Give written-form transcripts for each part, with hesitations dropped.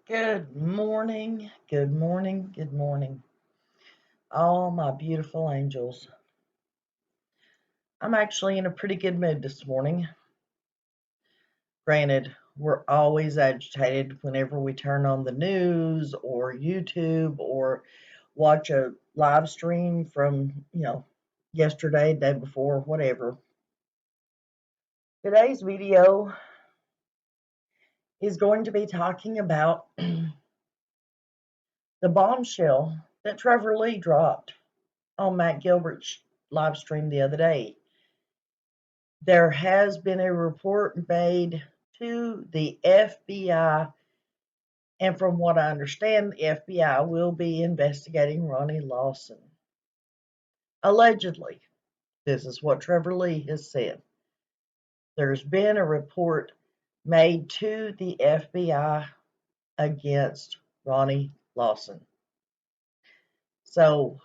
Good morning, good morning, good morning, all my beautiful angels. I'm actually in a pretty good mood this morning. Granted, we're always agitated whenever we turn on the news or YouTube or watch a live stream from, yesterday, day before, whatever. Today's video is going to be talking about the bombshell that Trevor Lee dropped on Matt Gilbert's live stream the other day. There has been a report made to the FBI, and from what I understand, the FBI will be investigating Ronnie Lawson. Allegedly, this is what Trevor Lee has said. There's been a report made to the FBI against Ronnie Lawson. So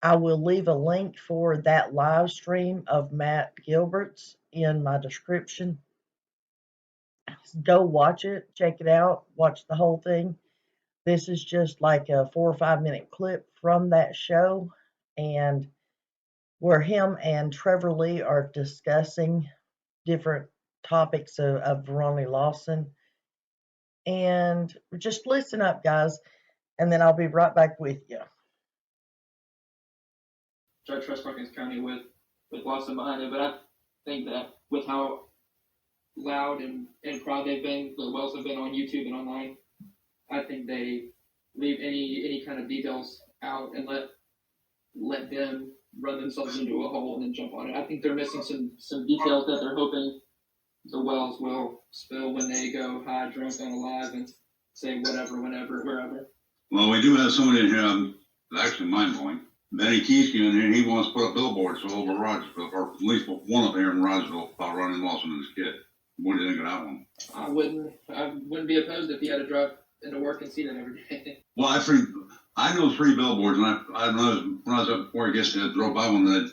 I will leave a link for that live stream of Matt Gilbert's in my description. Go watch it, check it out, watch the whole thing. This is just like a 4 or 5 minute clip from that show, and where him and Trevor Lee are discussing different topics of Ronnie Lawson. And just listen up, guys, and then I'll be right back with you. I trust Hawkins County with Lawson behind it, but I think that with how loud and proud they've been, the wells have been on YouTube and online, I think they leave any kind of details out and let them run themselves into a hole and then jump on it. I think they're missing some details that they're hoping the wells will spill when they go high, drunk, on a live and say whatever, whenever, wherever. Well, we do have somebody in here that's actually mind-blowing. Benny Keyski in here, and he wants to put up billboards all over Rogersville, or at least one up here in Rogersville about Ronnie Lawson and his kid. What do you think of that one? I wouldn't be opposed if he had to drive into work and see that every day. Well, I know 3 billboards, and when I was up before I guess I drove by one that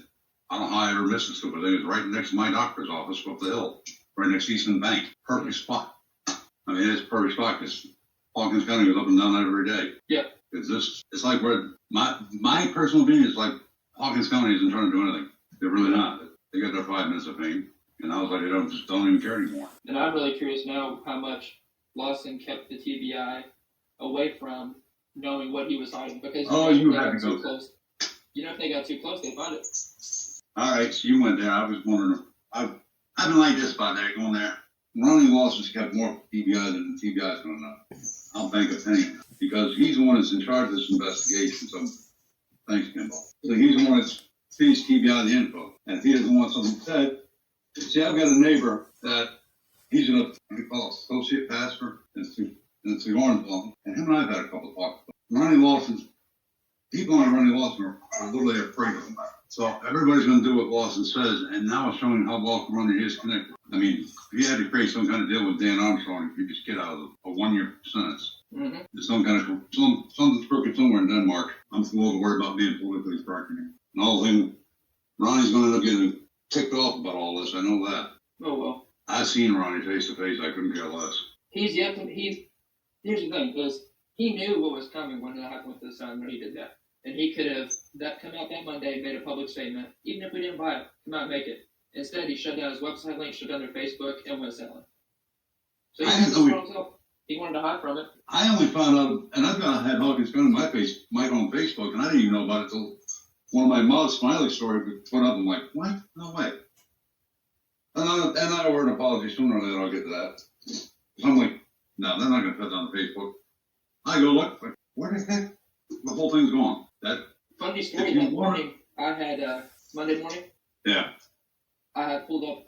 I don't know how I ever missed this stupid thing. It was right next to my doctor's office up the hill, right next to Eastman Bank. Perfect spot. I mean, it's a perfect spot because Hawkins County goes up and down that every day. Yeah. It's like where my personal opinion is like Hawkins County isn't trying to do anything. They're really not. They got their 5 minutes of fame, and I was like, they don't even care anymore. And I'm really curious now how much Lawson kept the TBI away from knowing what he was hiding, because you had to go too close. If they got too close, they find it. All right, so you went there. I was wondering. I've been like this by there, going there. Ronnie Lawson's got more TBI than the TBI's going to know. I'll bank a penny because he's the one that's in charge of this investigation. So, thanks, Kimball. So he's the one that's feeds TBI the info, and if he doesn't want something said, see, I've got a neighbor that he's associate pastor in Orange, and him and I've had a couple of talks. Ronnie Lawson's people on Ronnie Lawson are literally afraid of him. So everybody's going to do what Lawson says, and now it's showing how well Ronnie is connected. I mean, if he had to create some kind of deal with Dan Armstrong, if you just get out of a 1-year sentence, there's some kind of something's crooked somewhere in Denmark. I'm too old to worry about being politically correct anymore. And all the thing, Ronnie's going to end up getting ticked off about all this. I know that. Oh well. I've seen Ronnie face to face. I couldn't care less. Here's the thing, because he knew what was coming when it happened with his son when he did that. And he could have come out that Monday, made a public statement, even if we didn't buy it, come out and make it. Instead, he shut down his website link, shut down their Facebook, and went selling. So he wanted to hide from it. I only found out, and I've had Hawkins County my own Facebook, and I didn't even know about it until one of my Maude Smiley stories put up. I'm like, what? No way. And I ordered an apology sooner or later. I'll get to that. So I'm like, no, they're not going to put down Facebook. I go look, where the heck? The whole thing's gone. Funny story, that morning, I had, Monday morning? Yeah. I had pulled up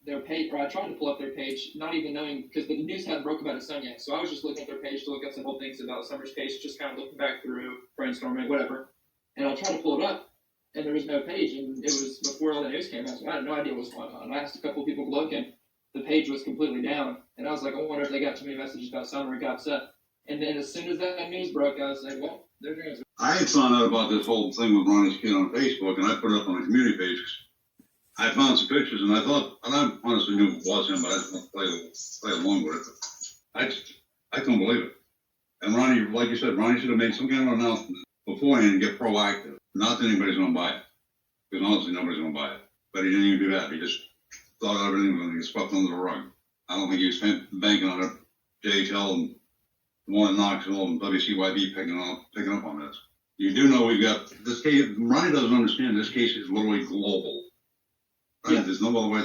their page, or I tried to pull up their page, not even knowing, because the news hadn't broke about his son yet. So I was just looking at their page to look up some whole things about Summer's case, just kind of looking back through, brainstorming, whatever. And I tried to pull it up, and there was no page, and it was before all the news came out, so I had no idea what was going on. I asked a couple of people to look, and the page was completely down. And I was like, I wonder if they got too many messages about Summer and got upset. And then as soon as that news broke, I was like, well, they're doing it. I had found out about this whole thing with Ronnie's kid on Facebook, and I put it up on the community page. I found some pictures, and I thought, and I honestly knew it was him, but I just want to play along with it. I couldn't believe it. And Ronnie, like you said, Ronnie should have made some kind of announcement beforehand and get proactive. Not that anybody's going to buy it, because honestly, nobody's going to buy it. But he didn't even do that. He just thought everything was going to get swept under the rug. I don't think he was banking on it. JHL and the one in Knoxville and WCYB picking up on this. You do know we've got this case. Ronnie doesn't understand this case is literally global. Right? Yeah. There's no other way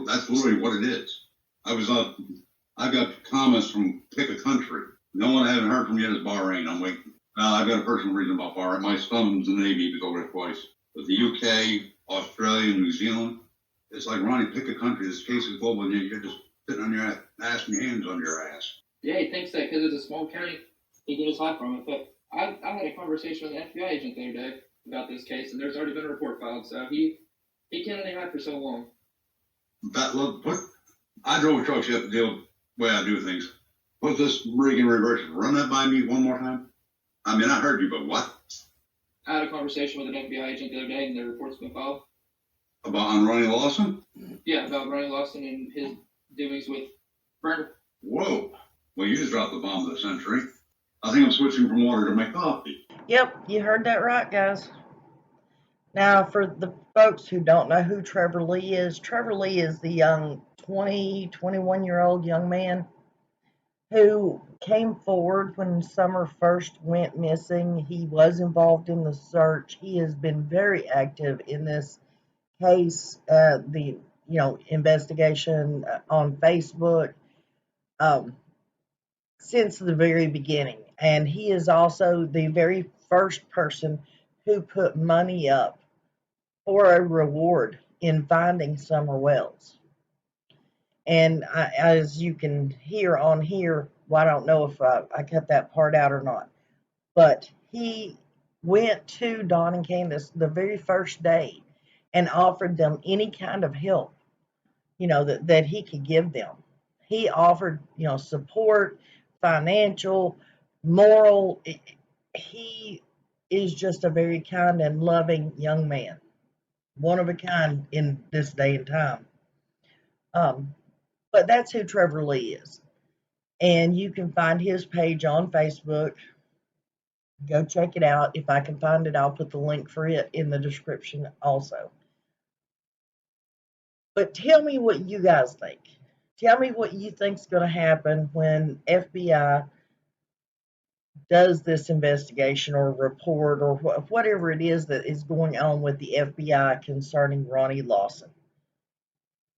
that's literally what it is. I've got comments from pick a country. No one I haven't heard from yet is Bahrain. I'm waiting. Now I've got a personal reason about Bahrain. My son's in the Navy to go there twice. But the UK, Australia, New Zealand, it's like Ronnie, pick a country. This case is global, and you're just sitting on your ass and your hands on your ass. Yeah, he thinks that because it's a small county, he can just hide from it. But I had a conversation with an FBI agent the other day about this case, and there's already been a report filed, so he can't only hide for so long. I drove trucks. You have to deal with the way I do things. Put this rig in reverse. Run that by me one more time. I mean, I heard you, but what? I had a conversation with an FBI agent the other day, and the report's been filed. On Ronnie Lawson? Yeah, about Ronnie Lawson and his doings with Burner. Whoa. Well, you just dropped the bomb of the century. I think I'm switching from water to my coffee. Yep, you heard that right, guys. Now, for the folks who don't know who Trevor Lee is the young 20, 21-year-old young man who came forward when Summer first went missing. He was involved in the search. He has been very active in this case, the investigation on Facebook since the very beginning. And he is also the very first person who put money up for a reward in finding Summer Wells. And as you can hear on here, well, I don't know if I cut that part out or not, but he went to Don and Candace the very first day and offered them any kind of help, that he could give them. He offered, support, financial, moral. He is just a very kind and loving young man, one of a kind in this day and time. But that's who Trevor Lee is. And you can find his page on Facebook. Go check it out. If I can find it, I'll put the link for it in the description also. But tell me what you guys think. Tell me what you think is going to happen when FBI does this investigation or report or whatever it is that is going on with the FBI concerning Ronnie Lawson.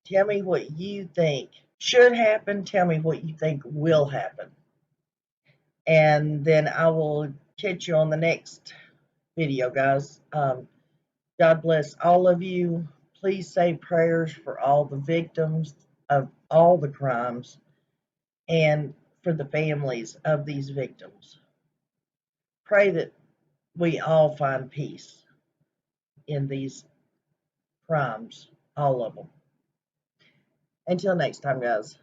Tell me what you think should happen. Tell me what you think will happen. And then I will catch you on the next video, guys. God bless all of you. Please say prayers for all the victims of all the crimes and for the families of these victims. Pray that we all find peace in these crimes, all of them. Until next time, guys.